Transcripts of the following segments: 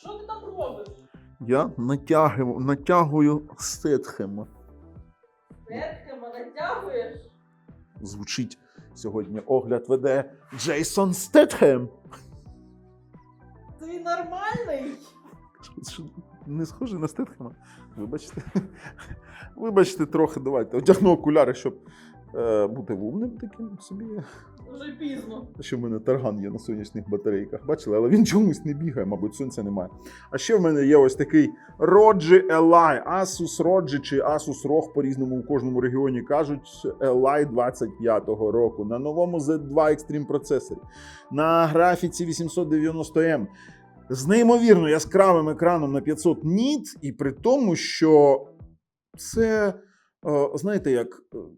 Що ти там робиш? Я натягую Стетхема. Стетхема натягуєш? Звучить сьогодні огляд веде Джейсон Стетхем. Ти нормальний? Що, не схожий на Стетхема? Вибачте. Вибачте трохи, давайте. Одягну окуляри, щоб бути умним таким собі. Вже пізно. Що в мене тарган є на сонячних батарейках, бачили? Але він чомусь не бігає, мабуть, сонця немає. А ще в мене є ось такий ROG Ally, Asus ROG чи Asus ROG, по-різному в кожному регіоні кажуть, Ally 25-го року. На новому Z2 Extreme процесорі, на графіці 890M, з неймовірно яскравим екраном на 500 ніт, і при тому, що це... Знаєте, як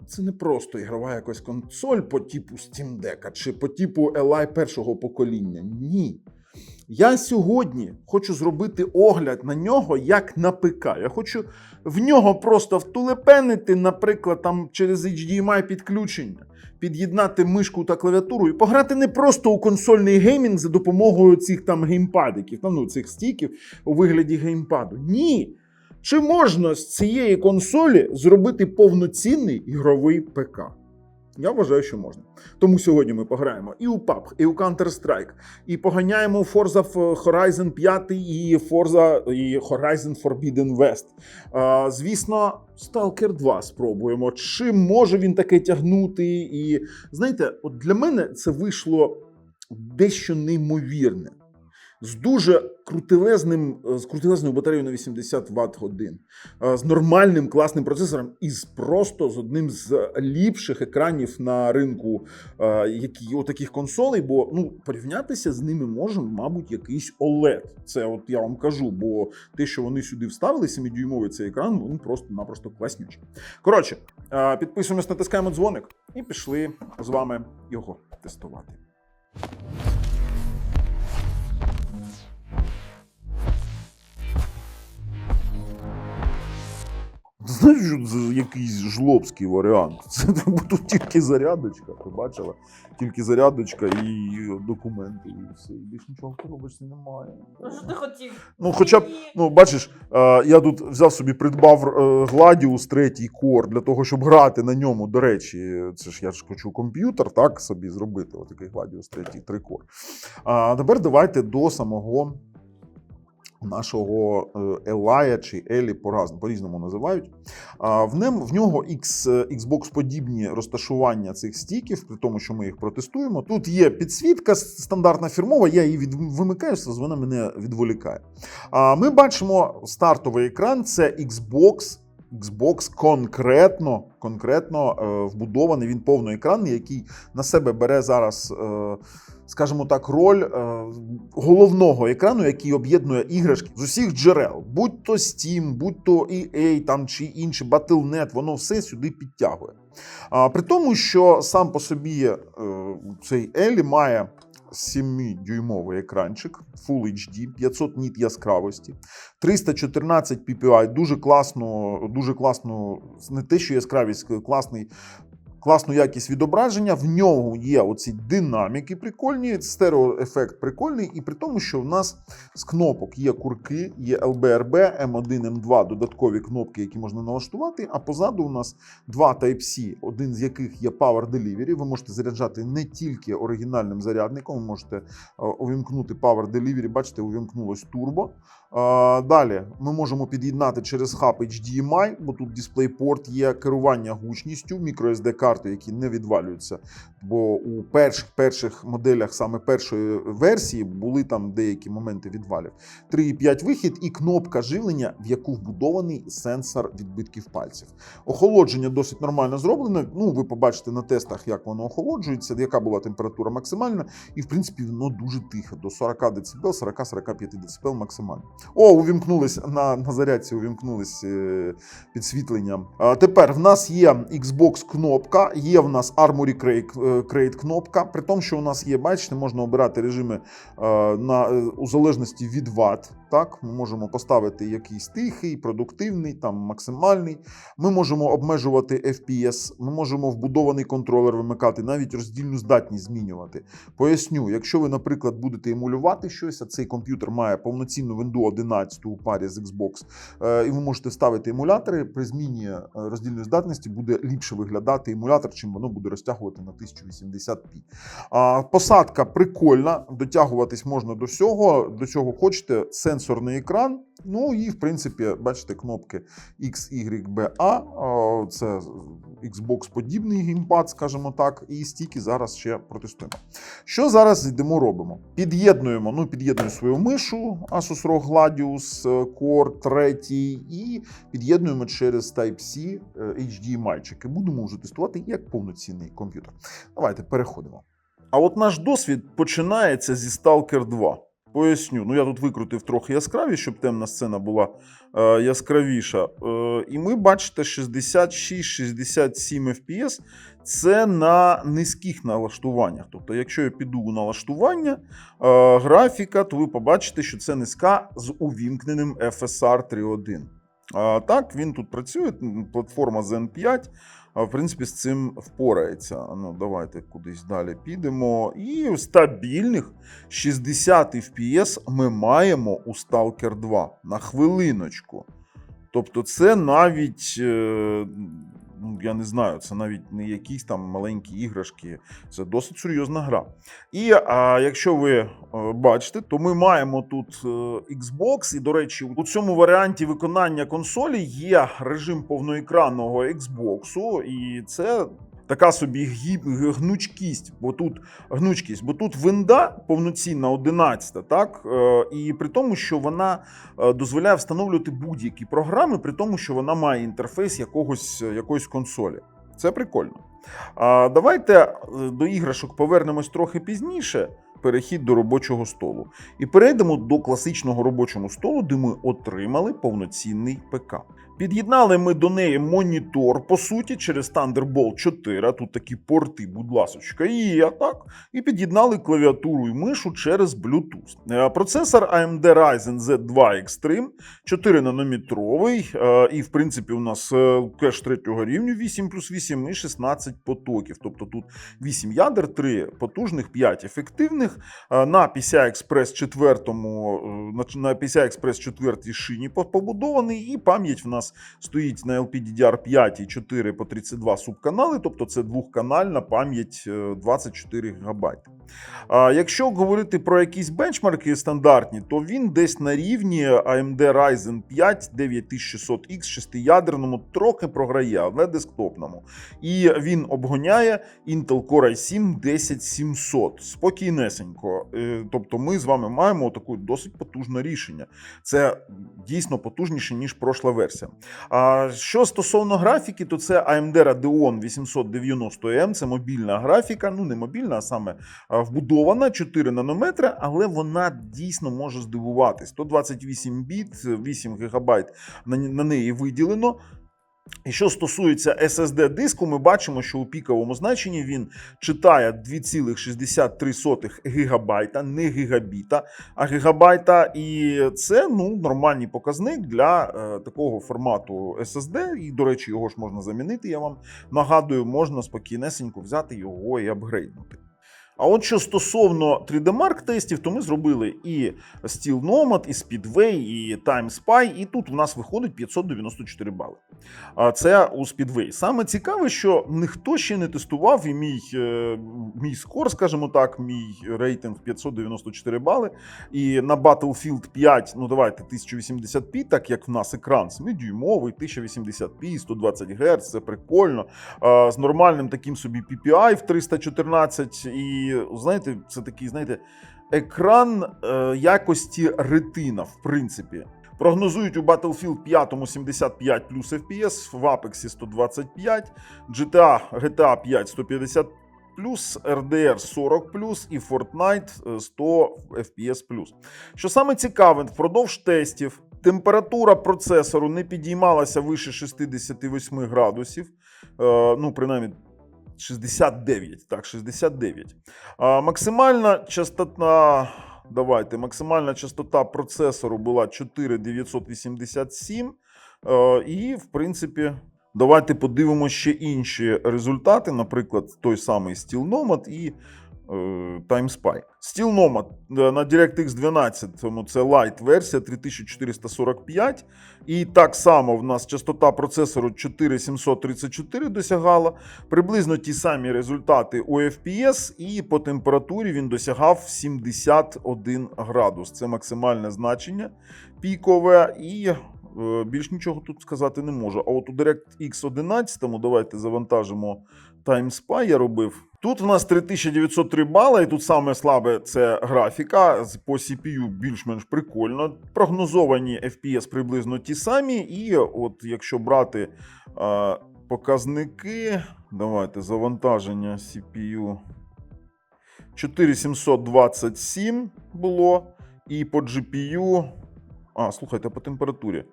це не просто ігрова якась консоль по типу Steam Deck чи по типу Ally першого покоління. Ні. Я сьогодні хочу зробити огляд на нього як на ПК. Я хочу в нього просто втулепенити, наприклад, там через HDMI підключення, під'єднати мишку та клавіатуру і пограти не просто у консольний геймінг за допомогою цих там геймпадиків, цих стіків у вигляді геймпаду. Ні. Чи можна з цієї консолі зробити повноцінний ігровий ПК? Я вважаю, що можна. Тому сьогодні ми пограємо і у PUBG, і у Counter-Strike, і поганяємо Forza Horizon 5 і Forza і Horizon Forbidden West. Звісно, Stalker 2 спробуємо. Чи може він таке тягнути? І знаєте, от для мене це вийшло дещо неймовірне. З дуже крутелезною батареєю на 80 Вт-годин, з нормальним класним процесором і з одним з ліпших екранів на ринку таких консолей, бо порівнятися з ними може, мабуть, якийсь OLED. Це от я вам кажу, бо те, що вони сюди вставили, 7-дюймовий цей екран, він просто-напросто класнючий. Коротше, підписуємось, натискаємо дзвоник і пішли з вами його тестувати. Знаєш, що це якийсь жлобський варіант? Це тут тільки зарядочка, ти бачила? Тільки зарядочка і документи, і все. І більш нічого в коробочці немає. А що ти хотів? Хоча б, бачиш, я тут взяв собі, придбав Gladius 3 Core для того, щоб грати на ньому. До речі, я ж хочу комп'ютер, так, собі зробити, отакий Gladius 3 Core. А тепер давайте до самого нашого Ally чи Елі по-різному називають. В нього Xbox-подібні розташування цих стіків, при тому, що ми їх протестуємо. Тут є підсвітка стандартна фірмова, я її вимикаю, вона мене відволікає. Ми бачимо стартовий екран, це Xbox конкретно вбудований, він повноекранний, який на себе бере зараз, скажімо так, роль головного екрану, який об'єднує іграшки з усіх джерел. Будь то Steam, будь то EA там, чи інші, Battle.net, воно все сюди підтягує. При тому, що сам по собі цей Елі має 7-дюймовий екранчик, Full HD, 500 ніт яскравості, 314 ppi, дуже класно, не те, що яскравість, класну якість відображення, в нього є оці динаміки прикольні, стереоефект прикольний, і при тому, що в нас з кнопок є курки, є LBRB, M1, M2, додаткові кнопки, які можна налаштувати, а позаду у нас два Type-C, один з яких є Power Delivery, ви можете заряджати не тільки оригінальним зарядником, ви можете увімкнути Power Delivery, бачите, увімкнулось турбо. Далі ми можемо під'єднати через хаб HDMI, бо тут DisplayPort є, керування гучністю, microSD-карти, які не відвалюються, бо у перших моделях саме першої версії були там деякі моменти відвалів. 3,5 вихід і кнопка живлення, в яку вбудований сенсор відбитків пальців. Охолодження досить нормально зроблено, ви побачите на тестах, як воно охолоджується, яка була температура максимальна, і в принципі воно дуже тихе, до 40 дБ, 40-45 дБ максимально. увімкнулись на зарядці, увімкнулись підсвітлення. Тепер в нас є Xbox кнопка, є в нас Armoury Crate кнопка, при тому, що у нас є, бачите, можна обирати режими у залежності від ват. Так, ми можемо поставити якийсь тихий, продуктивний, там максимальний. Ми можемо обмежувати FPS, ми можемо вбудований контролер вимикати, навіть роздільну здатність змінювати. Поясню, якщо ви, наприклад, будете емулювати щось, а цей комп'ютер має повноцінну Windows 11 у парі з Xbox, і ви можете ставити емулятори, при зміні роздільної здатності буде ліпше виглядати емулятор, чим воно буде розтягувати на 1080p. Посадка прикольна, дотягуватись можна до всього, до чого хочете, сенсорний екран, ну і, в принципі, бачите, кнопки X, Y, B, A, це Xbox-подібний геймпад, скажімо так, і стіки зараз ще протестуємо. Що зараз йдемо робимо? Під'єднуємо свою мишу Asus ROG Gladius Core 3 і під'єднуємо через Type-C HDMI-чик. І будемо вже тестувати як повноцінний комп'ютер. Давайте переходимо. А от наш досвід починається зі Stalker 2. Поясню, я тут викрутив трохи яскравіше, щоб темна сцена була яскравіша. І ми, бачите, 66-67 FPS – це на низьких налаштуваннях. Тобто, якщо я піду у налаштування графіка, то ви побачите, що це низька з увімкненим FSR 3.1. Так, він тут працює, платформа Zen 5. В принципі, з цим впорається. Давайте кудись далі підемо. І стабільних 60 FPS ми маємо у Stalker 2. На хвилиночку. Тобто це навіть, я не знаю, це навіть не якісь там маленькі іграшки. Це досить серйозна гра. І якщо ви бачите, то ми маємо тут Xbox. І, до речі, у цьому варіанті виконання консолі є режим повноекранного Xbox. І це така собі гнучкість, бо тут винда повноцінна 11, так? І при тому, що вона дозволяє встановлювати будь-які програми, при тому, що вона має інтерфейс якоїсь консолі. Це прикольно. Давайте до іграшок повернемось трохи пізніше. Перехід до робочого столу. І перейдемо до класичного робочого столу, де ми отримали повноцінний ПК. Під'єднали ми до неї монітор, по суті, через Thunderbolt 4, тут такі порти, будь ласочка, є, так. І під'єднали клавіатуру і мишу через Bluetooth. Процесор AMD Ryzen Z2 Extreme, 4-нанометровий, і, в принципі, у нас кеш 3-го рівню 8+8 і 16 потоків. Тобто тут 8 ядер, 3 потужних, 5 ефективних. На PCI-Express 4 шині побудований, і пам'ять в нас стоїть на LPDDR5 і 4 по 32 субканали, тобто це двохканальна пам'ять 24 ГБ. Якщо говорити про якісь бенчмарки стандартні, то він десь на рівні AMD Ryzen 5 9600X 6-ядерному, трохи програє, але десктопному. І він обгоняє Intel Core i7 10700. Спокійнесенько. Тобто ми з вами маємо таке досить потужне рішення. Це дійсно потужніше, ніж прошла версія. Що стосовно графіки, то це AMD Radeon 890M, це мобільна графіка, не мобільна, а саме вбудована, 4 нанометри, але вона дійсно може здивувати. 128 біт, 8 ГБ на неї виділено. І що стосується SSD-диску, ми бачимо, що у піковому значенні він читає 2,63 ГБ, не гігабіта, а гігабайта. І це нормальний показник для такого формату SSD. І, до речі, його ж можна замінити, я вам нагадую, можна спокійнесенько взяти його і апгрейднути. А от що стосовно 3D-Mark тестів, то ми зробили і Steel Nomad, і Speedway, і Time Spy, і тут у нас виходить 594 бали. Це у Speedway. Саме цікаве, що ніхто ще не тестував, і мій скор, скажімо так, мій рейтинг 594 бали, і на Battlefield 5, давайте 1080p, так як в нас екран 7-дюймовий, 1080p, 120 Гц, це прикольно, з нормальним таким собі PPI в 314, і знаєте, це такий, екран якості ретина, в принципі. Прогнозують у Battlefield 5 75 плюс FPS, в Apex 125, GTA 5 150 плюс, RDR 40 плюс і Fortnite 100 FPS плюс. Що саме цікаве, впродовж тестів температура процесору не підіймалася вище 68 градусів, принаймні 69. Максимальна частота Давайте, максимальна частота процесору була 4987. І, в принципі, давайте подивимося ще інші результати, наприклад, той самий SteelNomad і TimeSpy. SteelNomad на DirectX 12, тому це Lite версія 3445. І так само в нас частота процесору 4734 досягала. Приблизно ті самі результати у FPS, і по температурі він досягав 71 градус. Це максимальне значення пікове, і більш нічого тут сказати не можу. А от у DirectX 11, давайте завантажимо TimeSpy, я робив. Тут в нас 3903 бала, і тут саме слабе це графіка. По CPU більш-менш прикольно. Прогнозовані FPS приблизно ті самі. І от якщо брати показники, давайте завантаження CPU 4727 було. І по GPU, слухайте, по температурі.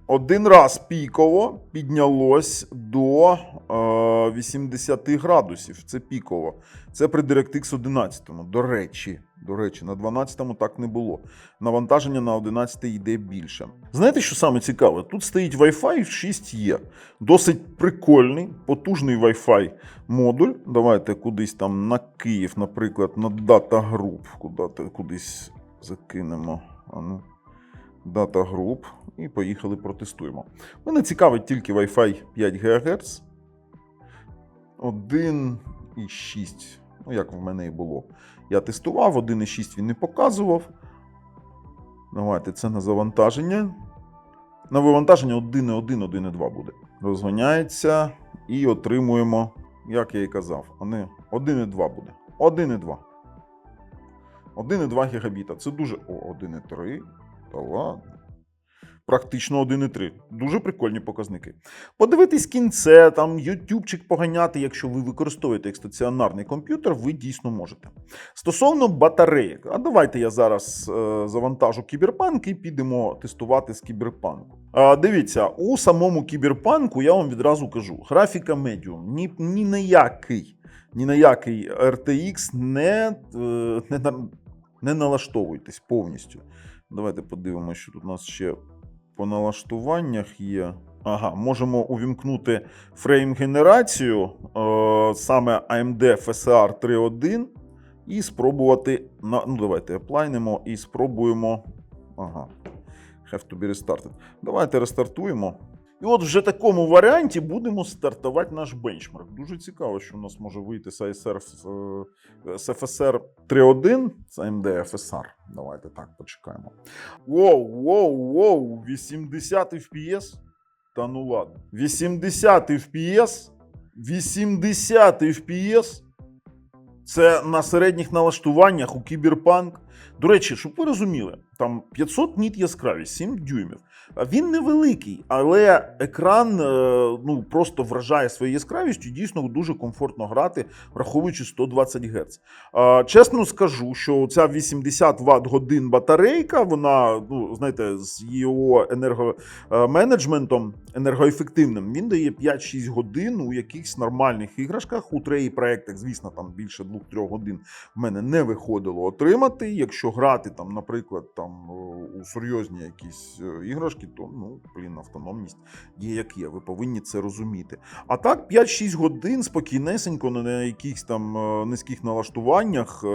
Один раз піково піднялось до 80 градусів. Це піково. Це при DirectX 11. До речі, на 12 так не було. Навантаження на 11 йде більше. Знаєте, що саме цікаве? Тут стоїть Wi-Fi 6E. Досить прикольний, потужний Wi-Fi модуль. Давайте кудись там на Київ, наприклад, на Data Group. Кудись закинемо. Data Group. І поїхали протестуємо. Мене цікавить тільки Wi-Fi 5 ГГц. 1,6. Ну, як в мене і було. Я тестував, 1,6 він не показував. Давайте, це на завантаження. На вивантаження 1,1, 1,2 буде. Розганяється і отримуємо, як я і казав, 1,2 буде. 1,2. 1,2 гігабіта. Це дуже... 1,3. Та ладно. Практично 1,3. Дуже прикольні показники. Подивитись кінце, там ютубчик поганяти, якщо ви використовуєте як стаціонарний комп'ютер, ви дійсно можете. Стосовно батареїк, давайте я зараз завантажу Кіберпанк і підемо тестувати з Кіберпанку. Дивіться, у самому Кіберпанку я вам відразу кажу, графіка Medium, ні на який RTX не налаштовуйтесь повністю. Давайте подивимося, що тут у нас ще по налаштуваннях є. Можемо увімкнути фрейм-генерацію, саме AMD FSR 3.1, і спробувати, давайте аплайнемо і спробуємо, have to be restarted. Давайте рестартуємо. І от вже в такому варіанті будемо стартувати наш бенчмарк. Дуже цікаво, що у нас може вийти з FSR 3.1, це AMD FSR. Давайте так, почекаємо. Воу, 80 FPS? Та ну ладно. 80 FPS? 80 FPS? Це на середніх налаштуваннях у Кіберпанк. До речі, щоб ви розуміли, там 500 ніт яскравість, 7 дюймів. Він невеликий, але екран просто вражає своєю яскравістю, дійсно дуже комфортно грати, враховуючи 120 Гц. Чесно скажу, що ця 80 Вт-годин батарейка, вона, знаєте, з його енергоменеджментом, енергоефективним, він дає 5-6 годин у якихось нормальних іграшках. У треї-проєктах, звісно, там більше 2-3 годин в мене не виходило отримати. Якщо грати, там, наприклад, у серйозні якісь іграшки, то, автономність є як є, ви повинні це розуміти. А так, 5-6 годин спокійнесенько на якихось там низьких налаштуваннях,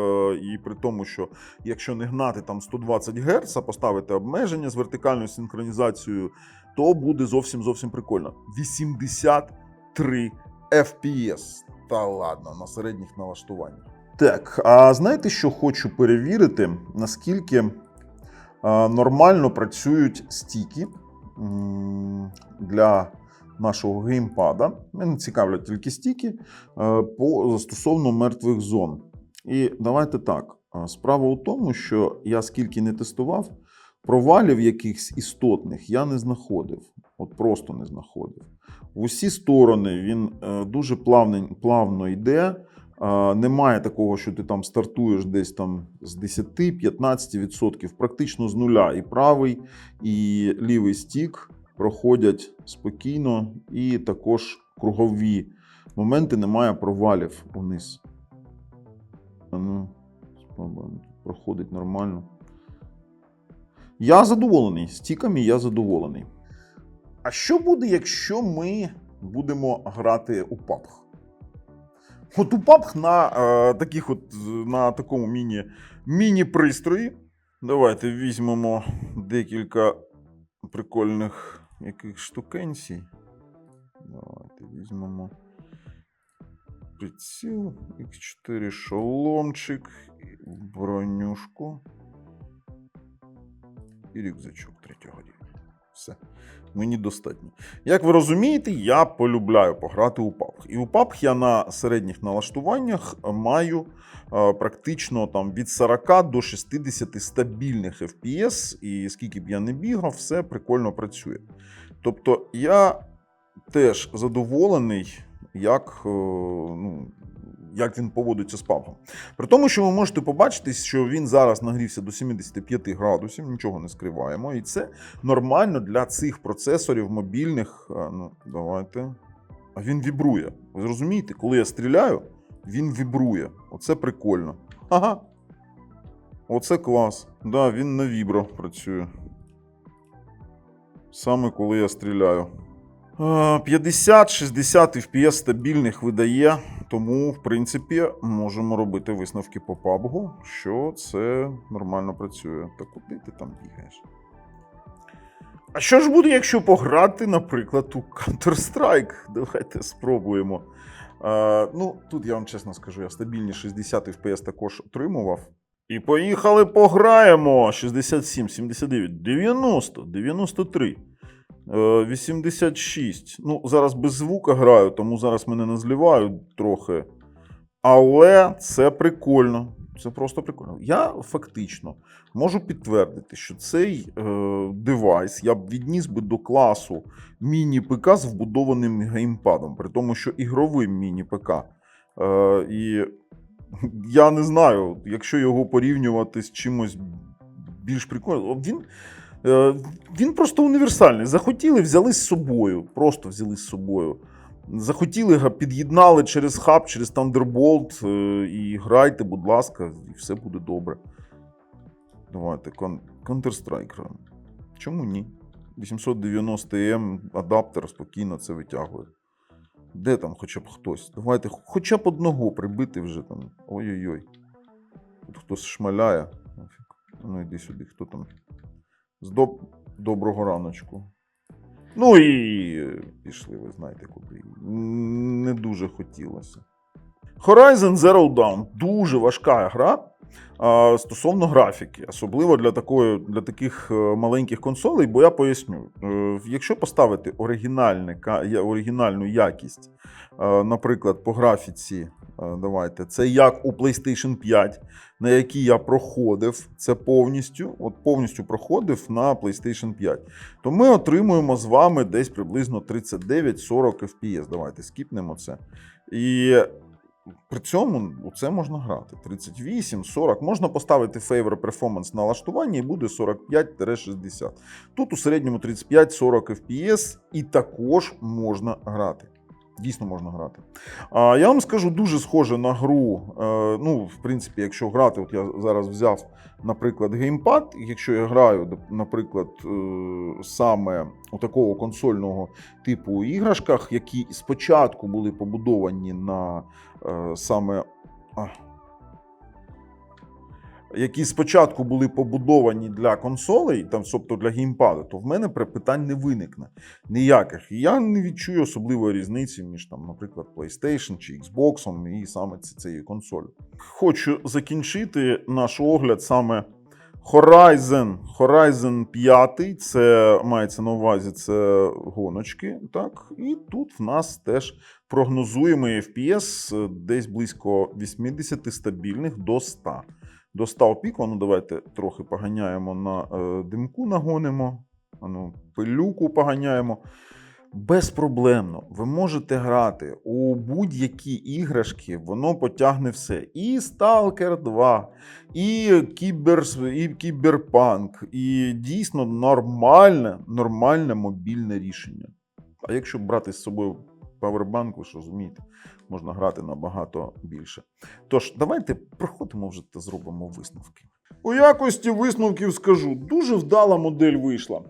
і при тому, що якщо не гнати там 120 Гц, а поставити обмеження з вертикальною синхронізацією, то буде зовсім прикольно. 83 FPS. Та ладно, на середніх налаштуваннях. Так, а знаєте, що хочу перевірити, наскільки нормально працюють стіки для нашого геймпада. Мене цікавлять тільки стіки стосовно мертвих зон. І давайте так. Справа у тому, що я скільки не тестував, провалів якихось істотних я не знаходив. От просто не знаходив. В усі сторони він дуже плавно йде. Немає такого, що ти там стартуєш десь там з 10-15%, практично з нуля. І правий, і лівий стік проходять спокійно, і також кругові моменти, немає провалів униз. Пробуємо. Проходить нормально. Я задоволений. Стіками я задоволений. А що буде, якщо ми будемо грати у PUBG? От у PUBG на такому міні-пристрої. Давайте візьмемо декілька прикольних яких штукенцій. Давайте візьмемо приціл, X4 шоломчик, бронюшку і рюкзачок 3-го рівня. Все. Мені достатньо. Як ви розумієте, я полюбляю пограти у PUBG. І у PUBG я на середніх налаштуваннях маю практично там від 40 до 60 стабільних FPS, і скільки б я не бігав, все прикольно працює. Тобто я теж задоволений, як він поводиться з PUBG. При тому, що ви можете побачити, що він зараз нагрівся до 75 градусів, нічого не скриваємо. І це нормально для цих процесорів мобільних. Давайте. А він вібрує. Ви зрозумієте, коли я стріляю, він вібрує. Оце прикольно. Ага. Оце клас. Да, він на вібро працює. Саме коли я стріляю. 50-60 FPS стабільних видає, тому, в принципі, можемо робити висновки по PUBG, що це нормально працює. Та куди ти там бігаєш? А що ж буде, якщо пограти, наприклад, у Counter-Strike? Давайте спробуємо. Тут я вам чесно скажу, я стабільні 60 FPS також отримував. І поїхали пограємо. 67, 79, 90, 93. 86. Зараз без звука граю, тому зараз мене не зливають трохи. Але це прикольно. Це просто прикольно. Я фактично можу підтвердити, що цей девайс я б відніс би до класу міні-ПК з вбудованим геймпадом. При тому, що ігровим міні-ПК. І я не знаю, якщо його порівнювати з чимось більш прикольним. Він просто універсальний. Захотіли, взяли з собою. Просто взяли з собою. Захотіли, під'єднали через хаб, через Thunderbolt і грайте, будь ласка, і все буде добре. Давайте, Counter-Strike. Чому ні? 890M адаптер спокійно це витягує. Де там хоча б хтось? Давайте хоча б одного прибити вже там. Ой-ой-ой. Тут хтось шмаляє. Іди сюди, хто там? Доброго раночку. І пішли, ви знаєте куди. Не дуже хотілося. Horizon Zero Dawn. Дуже важка гра стосовно графіки. Особливо для таких маленьких консолей, бо я поясню. Якщо поставити оригінальну якість, наприклад, по графіці, давайте, це як у PlayStation 5, на якій я проходив це повністю проходив на PlayStation 5, то ми отримуємо з вами десь приблизно 39-40 FPS. Давайте скіпнемо це. І при цьому це можна грати. 38-40. Можна поставити Favor Performance налаштування і буде 45-60. Тут у середньому 35-40 FPS і також можна грати. Дійсно можна грати. Я вам скажу, дуже схоже на гру. В принципі, якщо грати, от я зараз взяв, наприклад, геймпад. Якщо я граю, наприклад, саме у такого консольного типу іграшках, які спочатку були побудовані на для консолей, тобто для геймпаду, то в мене питань не виникне ніяких. І я не відчую особливої різниці між, наприклад, PlayStation чи Xbox і саме цією консолью. Хочу закінчити наш огляд саме Horizon 5, це мається на увазі, це гоночки, так? І тут в нас теж прогнозуємий FPS десь близько 80 стабільних до 100. До 100 піку, давайте трохи поганяємо на димку, нагонимо, пилюку поганяємо. Безпроблемно. Ви можете грати у будь-які іграшки, воно потягне все. І Stalker 2, і Кіберпанк, і дійсно нормальне мобільне рішення. А якщо брати з собою павербанк, ви ж розумієте, можна грати набагато більше. Тож, давайте проходимо вже та зробимо висновки. У якості висновків скажу, дуже вдала модель вийшла.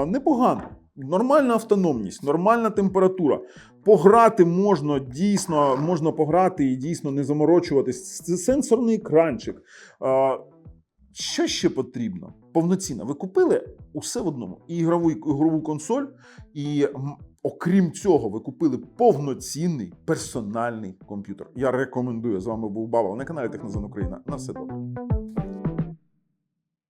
Непогано. Нормальна автономність, нормальна температура. Пограти можна, дійсно, можна пограти і дійсно не заморочуватись. Це сенсорний екранчик. Що ще потрібно? Повноцінно. Ви купили усе в одному. І ігрову консоль, і окрім цього, ви купили повноцінний персональний комп'ютер. Я рекомендую. З вами був Баба на каналі Технозон Україна. На все добре.